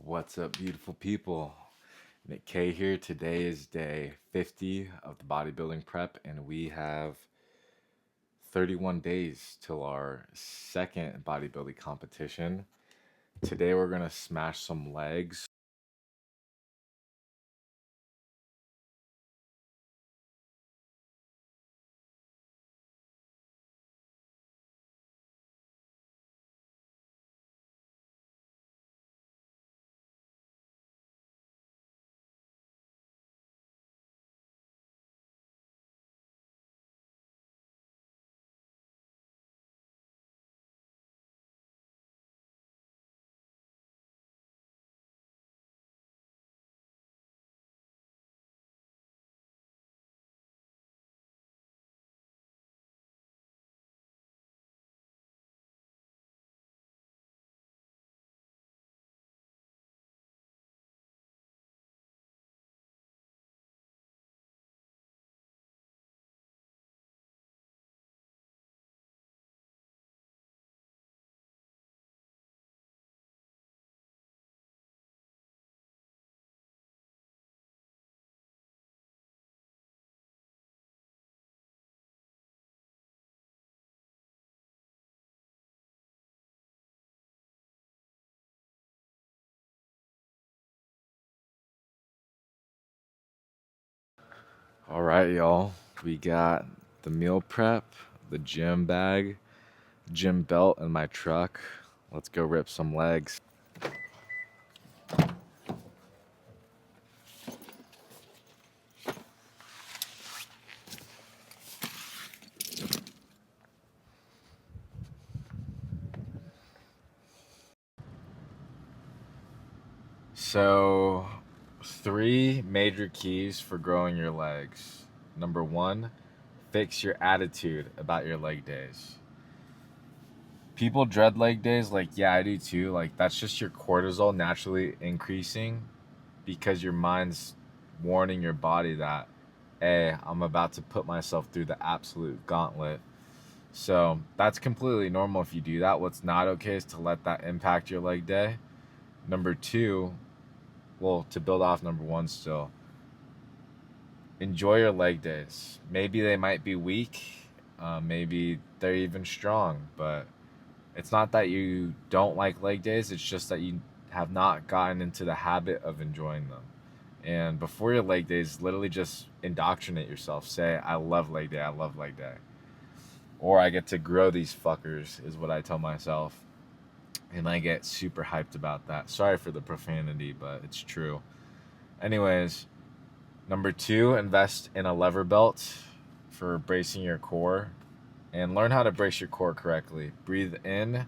What's up, beautiful people? Nick K here. Today is day 50 of the bodybuilding prep, and we have 31 days till our second bodybuilding competition. Today, we're going to smash some legs. All right, y'all. We got the meal prep, the gym bag, gym belt in my truck. Let's go rip some legs. So, three major keys for growing your legs. Number one, fix your attitude about your leg days. People dread leg days, like, yeah, I do too. Like, that's just your cortisol naturally increasing because your mind's warning your body that, hey, I'm about to put myself through the absolute gauntlet. So, that's completely normal if you do that. What's not okay is to let that impact your leg day. Number two, well, to build off number one still, enjoy your leg days. Maybe they might be weak, maybe they're even strong, but it's not that you don't like leg days, it's just that you have not gotten into the habit of enjoying them. And before your leg days, literally just indoctrinate yourself. Say, I love leg day, I love leg day. Or I get to grow these fuckers, is what I tell myself. And I get super hyped about that. Sorry for the profanity, but it's true. Anyways, number two, invest in a lever belt for bracing your core. And learn how to brace your core correctly. Breathe in,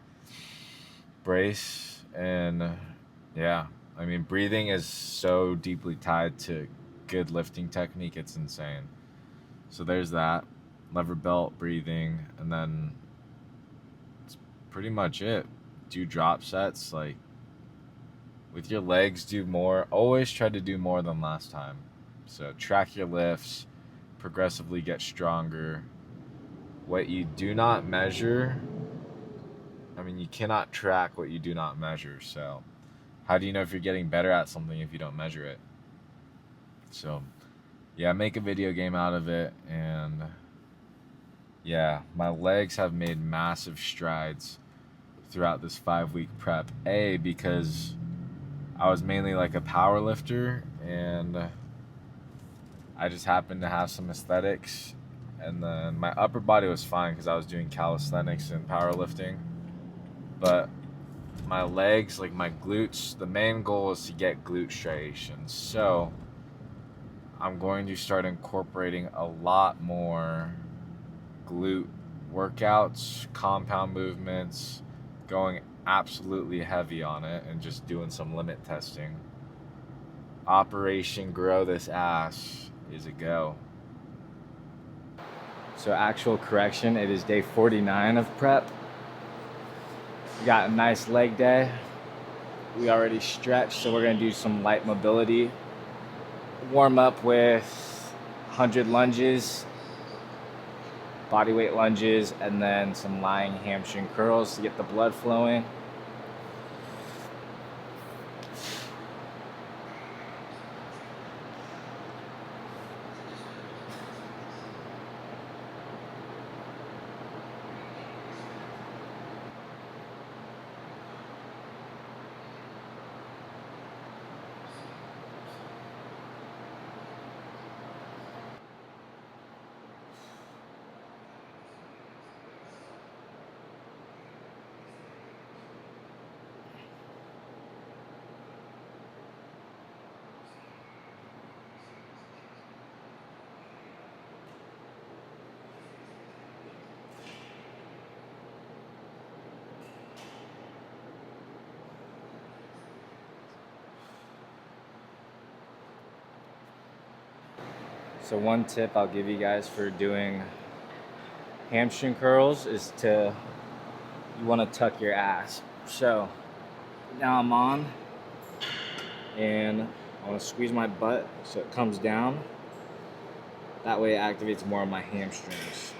brace, and yeah. I mean, breathing is so deeply tied to good lifting technique, it's insane. So there's that. Lever belt, breathing, and then it's pretty much it. Do drop sets, like with your legs, do more. Always try to do more than last time. So track your lifts, progressively get stronger. What you do not measure, I mean, you cannot track what you do not measure. So how do you know if you're getting better at something if you don't measure it? So yeah, make a video game out of it. And yeah, my legs have made massive strides throughout this 5-week prep. Because I was mainly like a power lifter, and I just happened to have some aesthetics. And then my upper body was fine because I was doing calisthenics and powerlifting. But my legs, like my glutes, the main goal is to get glute striations. So I'm going to start incorporating a lot more glute workouts, compound movements, going absolutely heavy on it, and just doing some limit testing. Operation Grow This Ass is a go. So actual correction, it is day 49 of prep. We got a nice leg day. We already stretched, so we're gonna do some light mobility. Warm up with 100 lunges, body weight lunges, and then some lying hamstring curls to get the blood flowing. So one tip I'll give you guys for doing hamstring curls is you want to tuck your ass. So now I'm on, and I want to squeeze my butt so it comes down. That way it activates more of my hamstrings.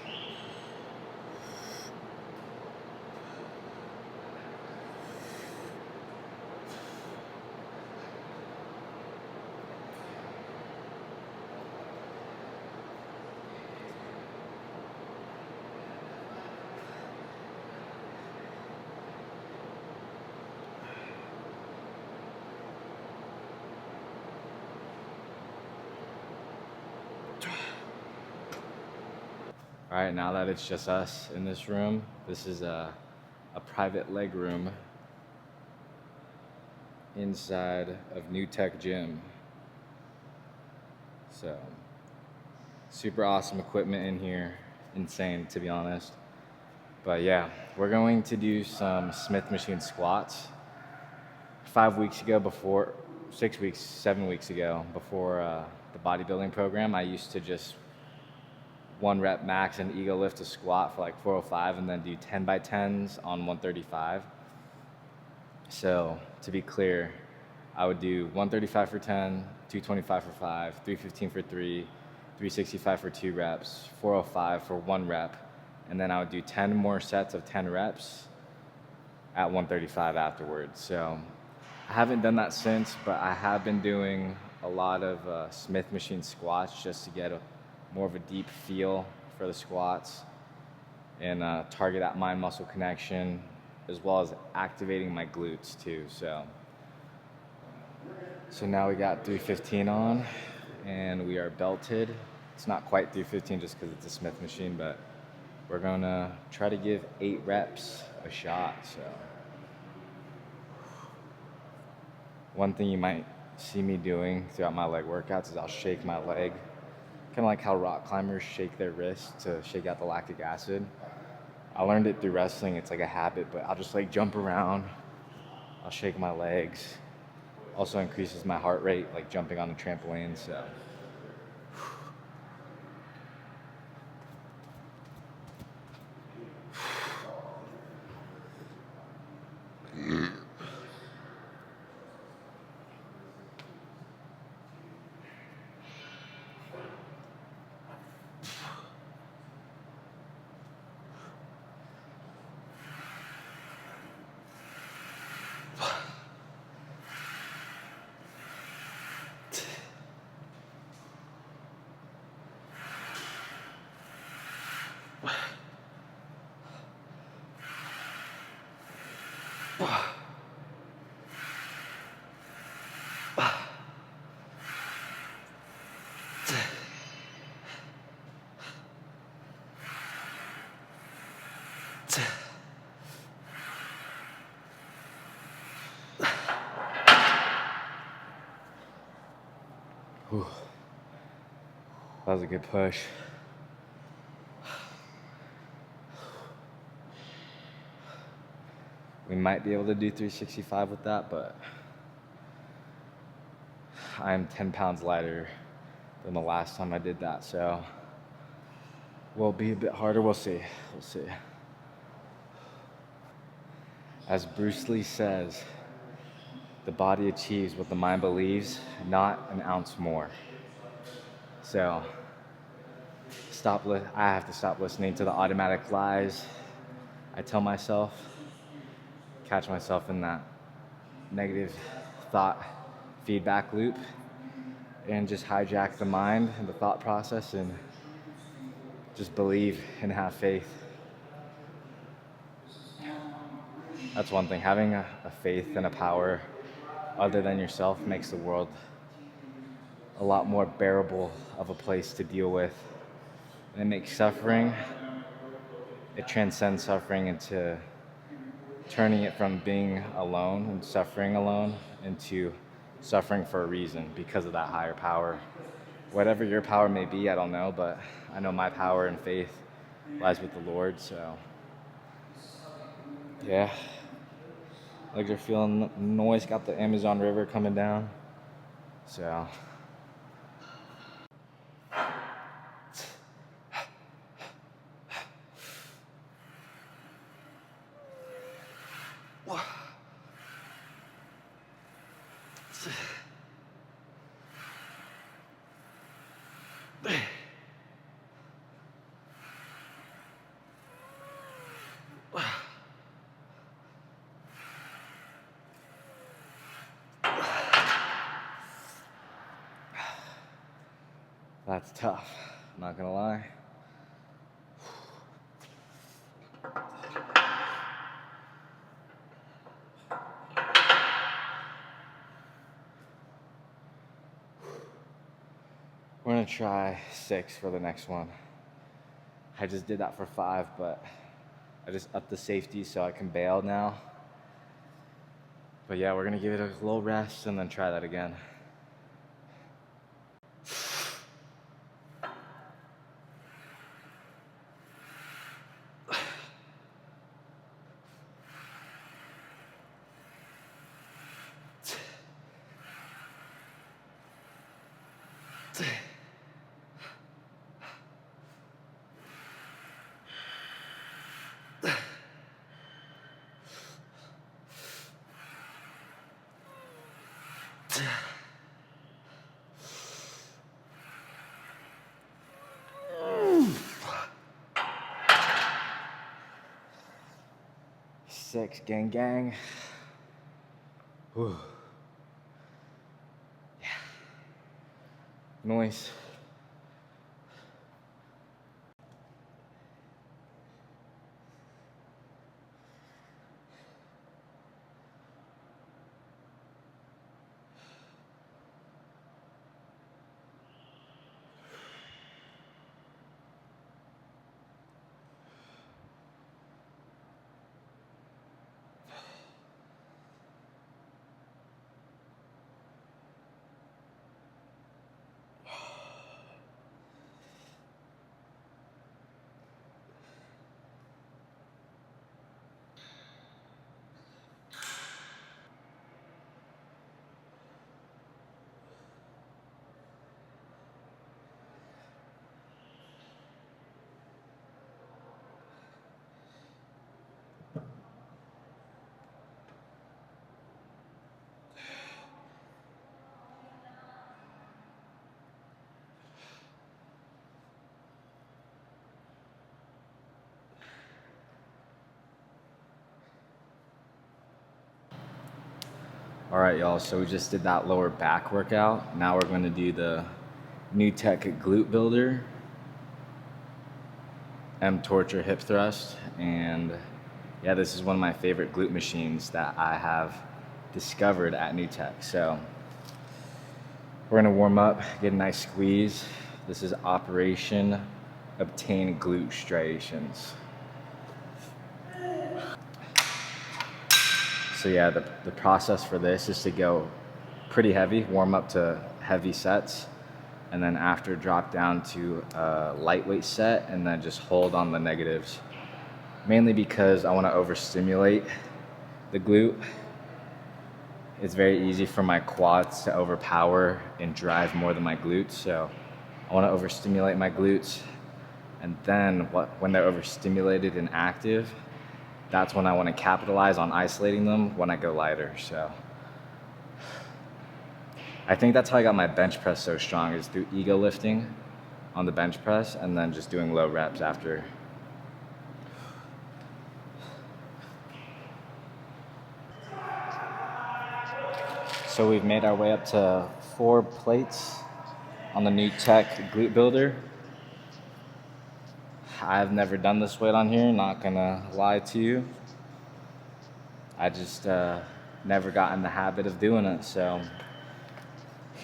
All right, now that it's just us in this room, this is a private leg room inside of New Tech Gym. So, super awesome equipment in here. Insane, to be honest. But yeah, we're going to do some Smith machine squats. 5 weeks ago, 6 weeks, 7 weeks ago, before the bodybuilding program, I used to just 1 rep max and ego lift a squat for like 405 and then do 10 by 10s on 135. So to be clear, I would do 135 for 10, 225 for 5, 315 for 3, 365 for 2 reps, 405 for 1 rep, and then I would do 10 more sets of 10 reps at 135 afterwards. So I haven't done that since, but I have been doing a lot of Smith machine squats just to get more of a deep feel for the squats and target that mind muscle connection, as well as activating my glutes too. So now we got 315 on, and we are belted. It's not quite 315 just because it's a Smith machine, but we're gonna try to give 8 reps a shot. So one thing you might see me doing throughout my leg workouts is I'll shake my leg, kind of like how rock climbers shake their wrist to shake out the lactic acid. I learned it through wrestling. It's like a habit, but I'll just like jump around. I'll shake my legs. Also increases my heart rate, like jumping on a trampoline. So that was a good push. We might be able to do 365 with that, but I'm 10 pounds lighter than the last time I did that, so will be a bit harder. We'll see. As Bruce Lee says, the body achieves what the mind believes, not an ounce more. So I have to stop listening to the automatic lies I tell myself, catch myself in that negative thought feedback loop, and just hijack the mind and the thought process and just believe and have faith. That's one thing. Having a faith and a power other than yourself makes the world a lot more bearable of a place to deal with. And it makes it transcends suffering into turning it from being alone and suffering alone into suffering for a reason because of that higher power. Whatever your power may be, I don't know, but I know my power and faith lies with the Lord, so yeah. Legs are feeling noise, got the Amazon River coming down, so That's tough, I'm not gonna lie. We're gonna try 6 for the next one. I just did that for 5, but I just upped the safety so I can bail now. But yeah, we're gonna give it a little rest and then try that again. Six, gang, gang. Whew. Yeah. Noise. All right, y'all, so we just did that lower back workout. Now we're gonna do the New Tech glute builder, M torture hip thrust, and yeah, this is one of my favorite glute machines that I have discovered at New Tech. So we're gonna warm up, get a nice squeeze. This is Operation Obtain Glute Striations. So yeah, the process for this is to go pretty heavy, warm up to heavy sets, and then after drop down to a lightweight set, and then just hold on the negatives. Mainly because I want to overstimulate the glute. It's very easy for my quads to overpower and drive more than my glutes, so I want to overstimulate my glutes, and then when they're overstimulated and active, that's when I want to capitalize on isolating them when I go lighter. So I think that's how I got my bench press so strong, is through ego lifting on the bench press and then just doing low reps after. So we've made our way up to 4 plates on the New Tech glute builder. I've never done this weight on here, not gonna lie to you. I just never got in the habit of doing it. So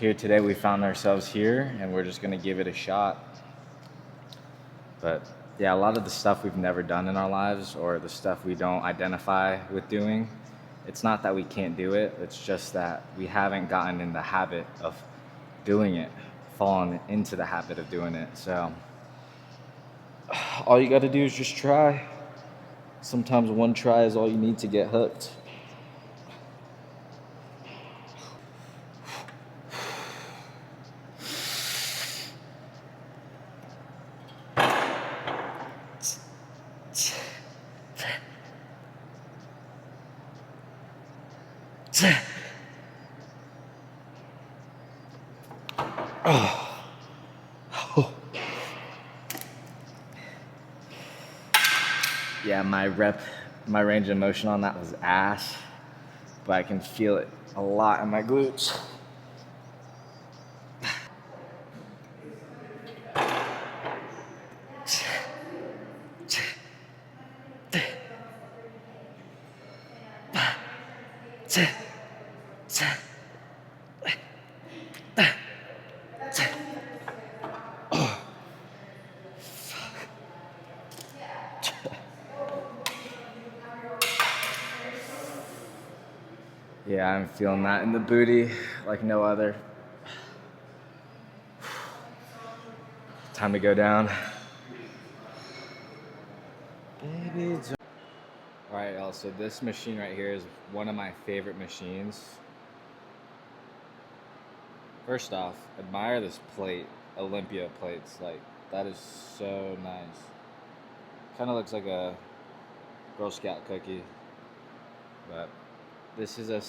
here today we found ourselves here and we're just gonna give it a shot. But yeah, a lot of the stuff we've never done in our lives, or the stuff we don't identify with doing, it's not that we can't do it, it's just that we haven't gotten in the habit of doing it, fallen into the habit of doing it. So all you gotta do is just try. Sometimes one try is all you need to get hooked. Yeah, my range of motion on that was ass, but I can feel it a lot in my glutes. Yeah, I'm feeling that in the booty like no other. Time to go down. All right, y'all, so this machine right here is one of my favorite machines. First off, admire this plate, Olympia plates. Like, that is so nice. Kind of looks like a Girl Scout cookie. But this is a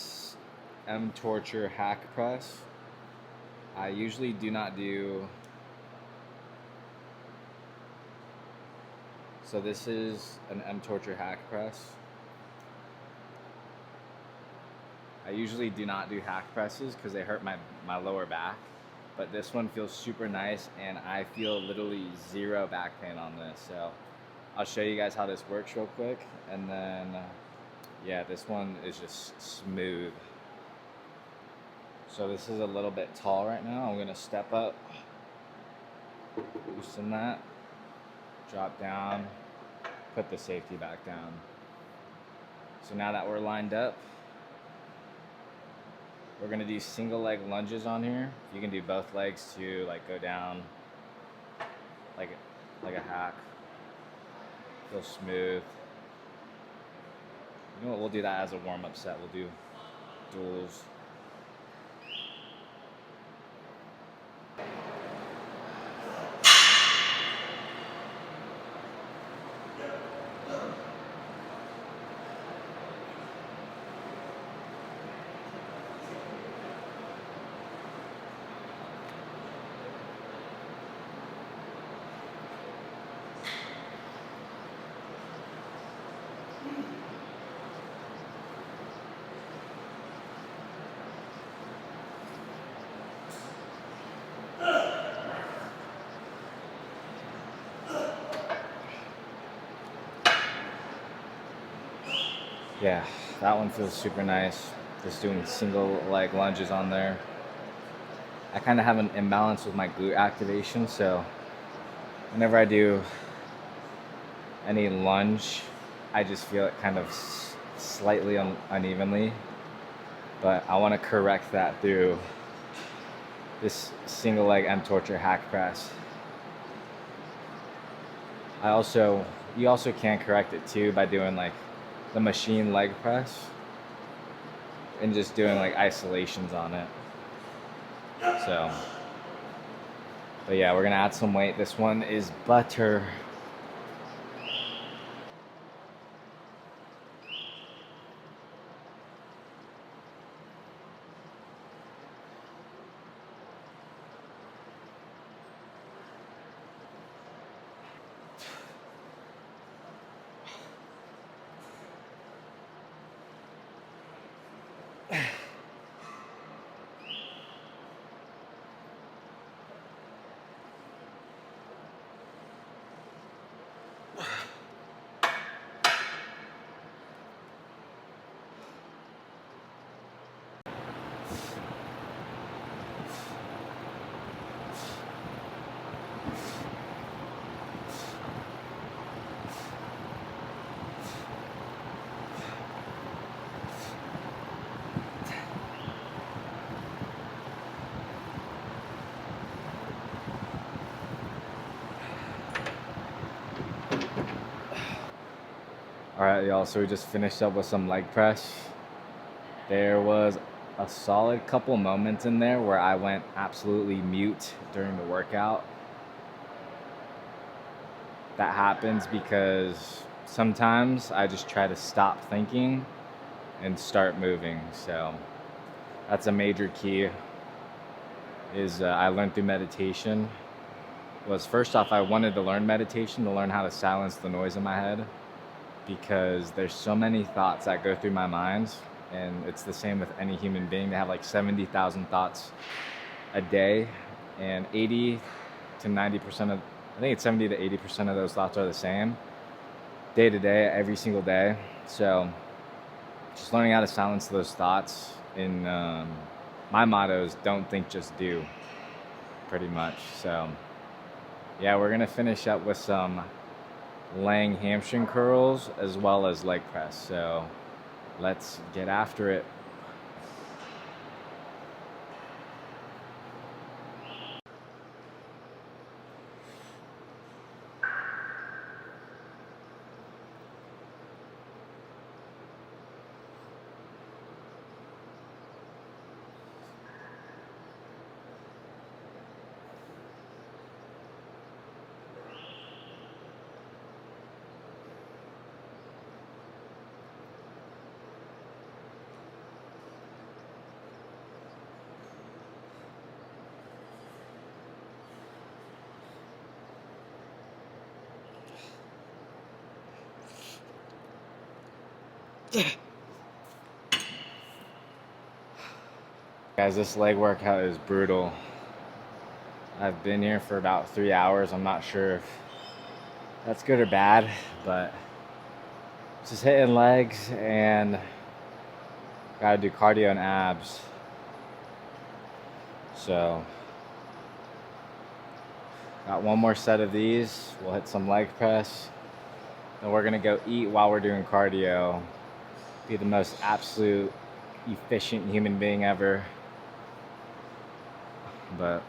M Torture hack press. I usually do not do. So this is an M Torture hack press. I usually do not do hack presses because they hurt my lower back. But this one feels super nice and I feel literally zero back pain on this. So I'll show you guys how this works real quick. And then, yeah, this one is just smooth. So this is a little bit tall right now. I'm gonna step up, loosen that, drop down, put the safety back down. So now that we're lined up, we're gonna do single leg lunges on here. You can do both legs to like go down like a hack. Feel smooth. You know what, we'll do that as a warm-up set. We'll do duels. Yeah, that one feels super nice. Just doing single leg lunges on there. I kind of have an imbalance with my glute activation, so whenever I do any lunge, I just feel it kind of slightly unevenly. But I want to correct that through this single leg M Torture hack press. You also can correct it too by doing like the machine leg press and just doing like isolations on it. So, but yeah, we're gonna add some weight. This one is butter. All right, y'all, so we just finished up with some leg press. There was a solid couple moments in there where I went absolutely mute during the workout. That happens because sometimes I just try to stop thinking and start moving. So that's a major key. is I learned through meditation. Was first off, I wanted to learn meditation to learn how to silence the noise in my head, because there's so many thoughts that go through my mind, and it's the same with any human being. They have like 70,000 thoughts a day, and 80 to 90% of, I think it's 70 to 80% of those thoughts are the same day to day, every single day. So just learning how to silence those thoughts. And my motto is don't think, just do, pretty much. So yeah, we're gonna finish up with some laying hamstring curls as well as leg press. So let's get after it. Guys, this leg workout is brutal. I've been here for about 3 hours. I'm not sure if that's good or bad, but just hitting legs and gotta do cardio and abs. So got one more set of these. We'll hit some leg press, and we're gonna go eat while we're doing cardio. Be the most absolute efficient human being ever. But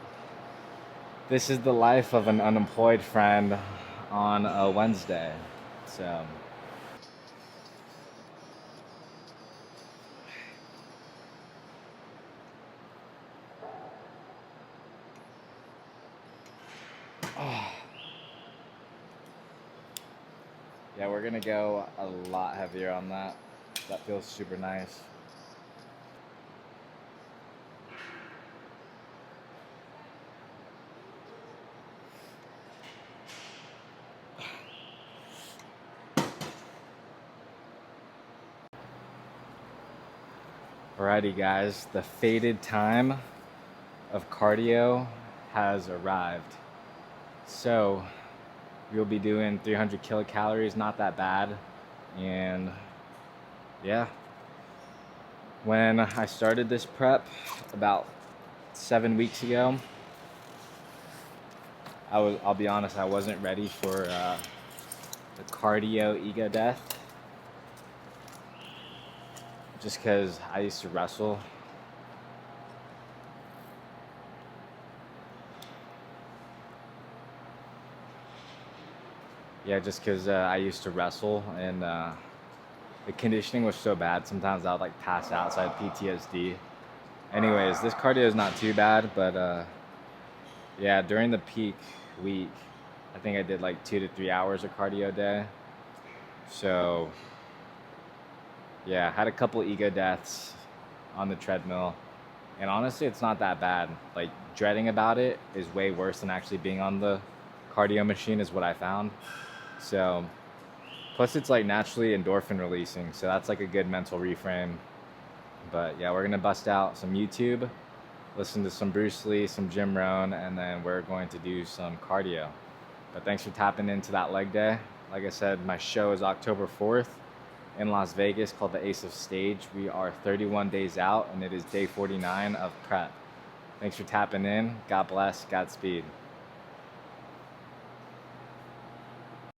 this is the life of an unemployed friend on a Wednesday. So yeah, we're gonna go a lot heavier on that. That feels super nice. Alrighty guys, the fated time of cardio has arrived. So we'll be doing 300 kilocalories, not that bad. And yeah, when I started this prep about 7 weeks ago, I'll be honest, I wasn't ready for the cardio ego death, just because I used to wrestle. Yeah, just because I used to wrestle, and the conditioning was so bad, sometimes I would like pass out, so I had PTSD. Anyways, this cardio is not too bad, but yeah, during the peak week, I think I did like 2 to 3 hours of cardio a day. So yeah, had a couple ego deaths on the treadmill, and honestly, it's not that bad. Like, dreading about it is way worse than actually being on the cardio machine, is what I found. So plus it's like naturally endorphin releasing, so that's like a good mental reframe. But yeah, we're gonna bust out some YouTube, listen to some Bruce Lee, some Jim Rohn, and then we're going to do some cardio. But thanks for tapping into that leg day. Like I said, my show is October 4th in Las Vegas, called the Ace of Stage. We are 31 days out, and it is day 49 of prep. Thanks for tapping in. God bless. Godspeed.